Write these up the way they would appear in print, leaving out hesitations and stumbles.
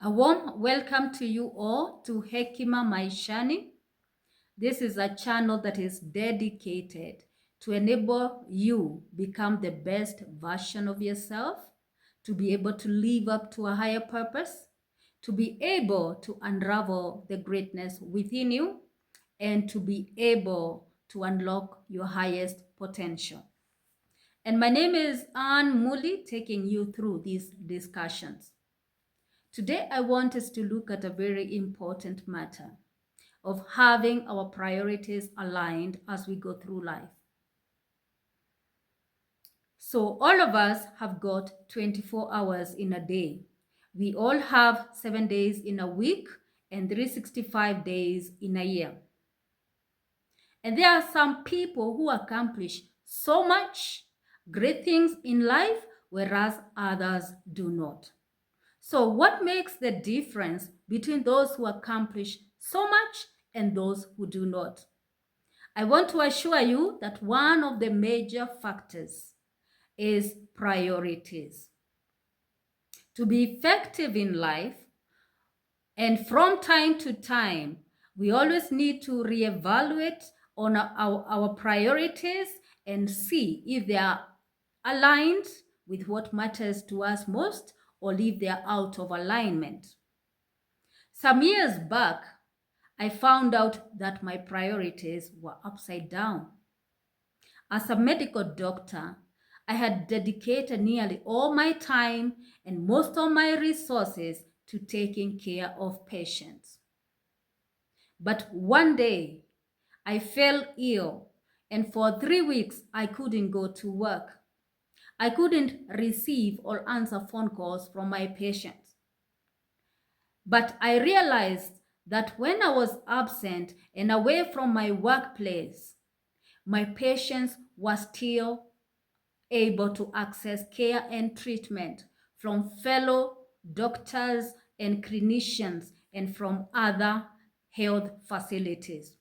A warm welcome to you all to Hekima Maishani. This is a channel that is dedicated to enable you become the best version of yourself, to be able to live up to a higher purpose, to be able to unravel the greatness within you, and to be able to unlock your highest potential. And my name is Anne Muli, taking you through these discussions. Today, I want us to look at a very important matter of having our priorities aligned as we go through life. So all of us have got 24 hours in a day. We all have 7 days in a week and 365 days in a year. And there are some people who accomplish so much great things in life, whereas others do not. So what makes the difference between those who accomplish so much and those who do not? I want to assure you that one of the major factors is priorities. To be effective in life, and from time to time, we always need to reevaluate on our priorities and see if they are aligned with what matters to us most or if they are out of alignment. Some years back, I found out that my priorities were upside down. As a medical doctor, I had dedicated nearly all my time and most of my resources to taking care of patients. But one day, I fell ill, and for 3 weeks, I couldn't go to work. I couldn't receive or answer phone calls from my patients. But I realized that when I was absent and away from my workplace, my patients were still able to access care and treatment from fellow doctors and clinicians and from other health facilities.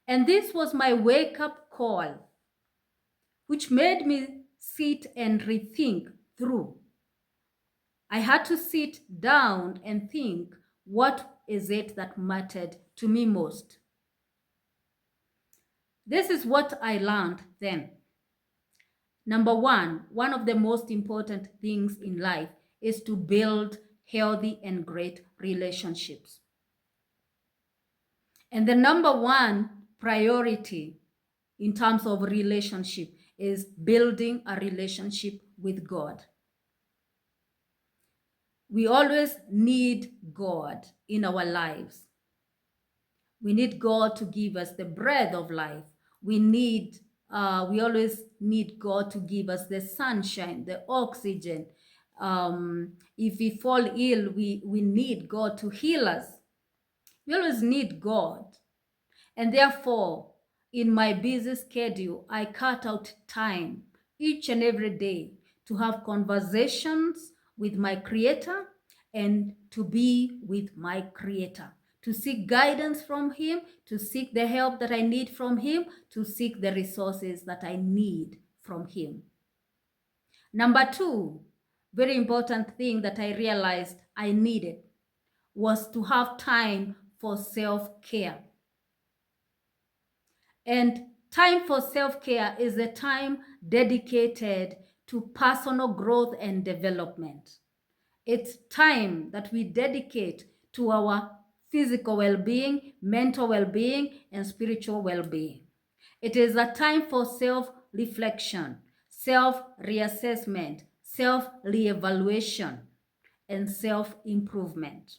And this was my wake-up call, which made me sit and rethink through. I had to sit down and think, what is it that mattered to me most? This is what I learned then. Number one of the most important things in life is to build healthy and great relationships. And the number one priority in terms of relationship is building a relationship with God. We always need God in our lives. We need God to give us the breath of life. We always need God to give us the sunshine, the oxygen. If we fall ill, we need God to heal us. We always need God. And therefore, in my busy schedule, I cut out time each and every day to have conversations with my Creator and to be with my Creator, to seek guidance from Him, to seek the help that I need from Him, to seek the resources that I need from Him. Number two, very important thing that I realized I needed was to have time for self-care. And time for self-care is a time dedicated to personal growth and development. It's time that we dedicate to our physical well-being, mental well-being, and spiritual well-being. It is a time for self-reflection, self-reassessment, self-reevaluation, and self-improvement.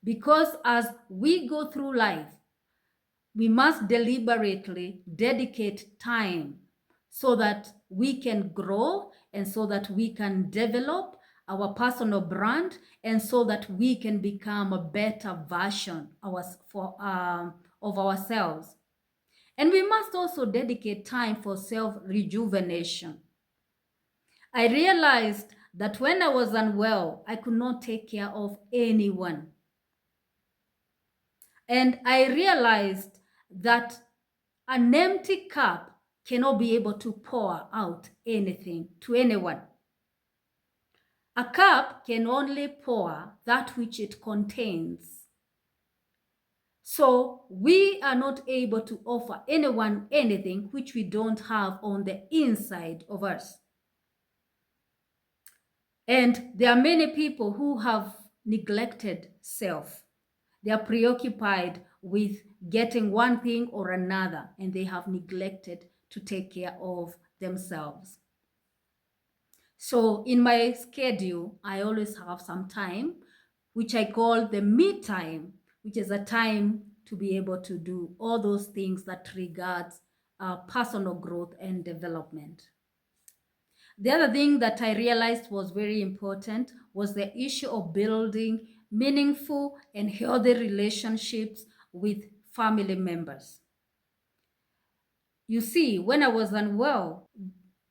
Because as we go through life, we must deliberately dedicate time so that we can grow and so that we can develop our personal brand and so that we can become a better version of ourselves. And we must also dedicate time for self-rejuvenation. I realized that when I was unwell, I could not take care of anyone. And I realized that an empty cup cannot be able to pour out anything to anyone. A cup can only pour that which it contains. So we are not able to offer anyone anything which we don't have on the inside of us. And there are many people who have neglected self. They are preoccupied with getting one thing or another, and they have neglected to take care of themselves. So in my schedule, I always have some time, which I call the me time, which is a time to be able to do all those things that regards personal growth and development. The other thing that I realized was very important was the issue of building meaningful and healthy relationships with family members. You see, when I was unwell,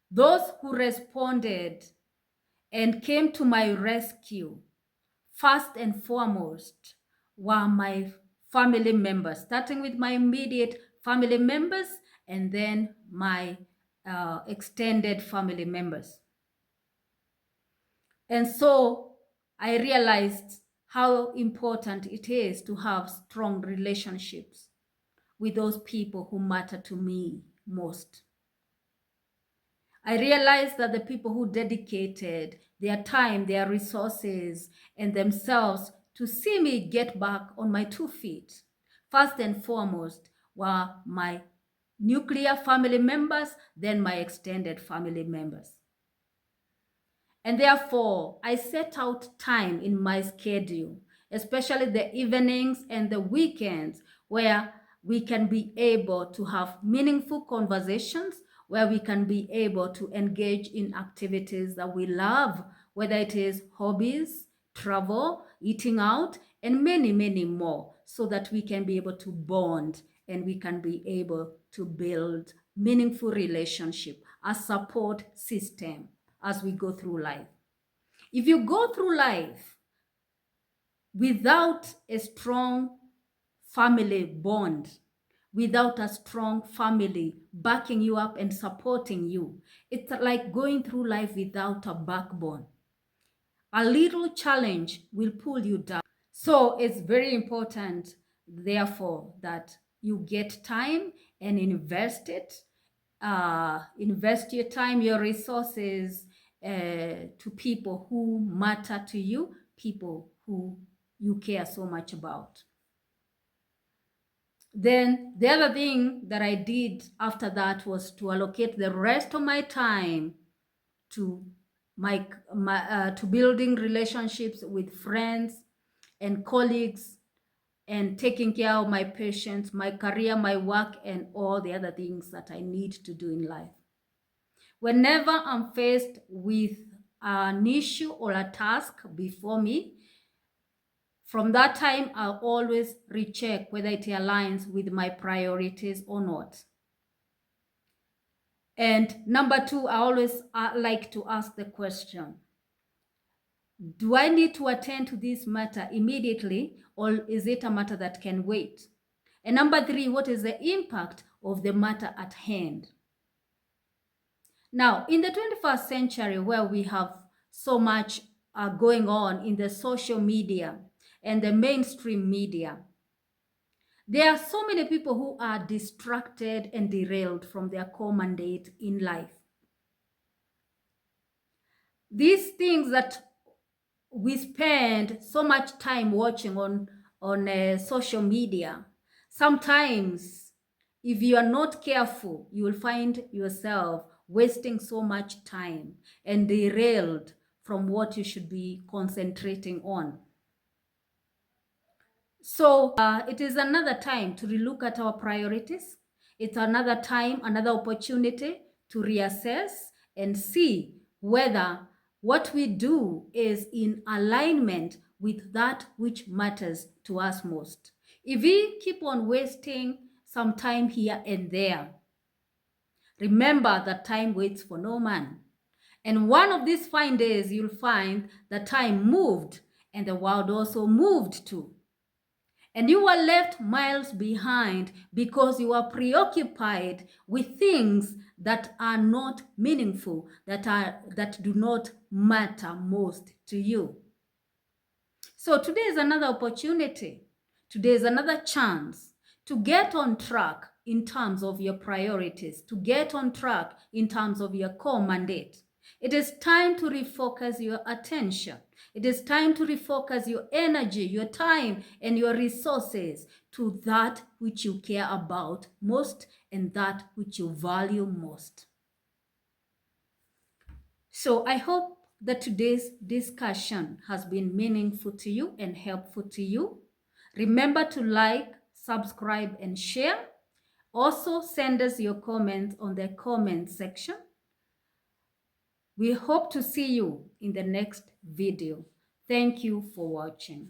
those who responded and came to my rescue, first and foremost, were my family members, starting with my immediate family members and then my extended family members. And so I realized how important it is to have strong relationships with those people who matter to me most. I realized that the people who dedicated their time, their resources, and themselves to see me get back on my 2 feet, first and foremost, were my nuclear family members, then my extended family members. And therefore, I set out time in my schedule, especially the evenings and the weekends, where we can be able to have meaningful conversations, where we can be able to engage in activities that we love, whether it is hobbies, travel, eating out, and many, many more, so that we can be able to bond and we can be able to build meaningful relationship, a support system as we go through life. If you go through life without a strong family bond, without a strong family backing you up and supporting you, it's like going through life without a backbone. A little challenge will pull you down. So it's very important, therefore, that you get time and invest it. Invest your time, your resources to people who matter to you, people who you care so much about. Then the other thing that I did after that was to allocate the rest of my time to to building relationships with friends and colleagues and taking care of my patients, my career, my work, and all the other things that I need to do in life. Whenever I'm faced with an issue or a task before me, from that time, I'll always recheck whether it aligns with my priorities or not. And number two, I always like to ask the question, do I need to attend to this matter immediately, or is it a matter that can wait? And number three, what is the impact of the matter at hand? Now, in the 21st century, where we have so much going on in the social media and the mainstream media, there are so many people who are distracted and derailed from their core mandate in life. These things that we spend so much time watching on social media, sometimes if you are not careful, you will find yourself wasting so much time and derailed from what you should be concentrating on. So it is another time to relook at our priorities. It's another time, another opportunity to reassess and see whether what we do is in alignment with that which matters to us most. If we keep on wasting some time here and there, remember that time waits for no man. And one of these fine days, you'll find that time moved and the world also moved too. And you were left miles behind because you are preoccupied with things that are not meaningful, that do not matter most to you. So today is another opportunity. Today is another chance to get on track in terms of your priorities, to get on track in terms of your core mandate. It is time to refocus your attention. It is time to refocus your energy, your time, and your resources to that which you care about most and that which you value most. So I hope that today's discussion has been meaningful to you and helpful to you. Remember to like, subscribe, and share. Also, send us your comments on the comment section. We hope to see you in the next video. Thank you for watching.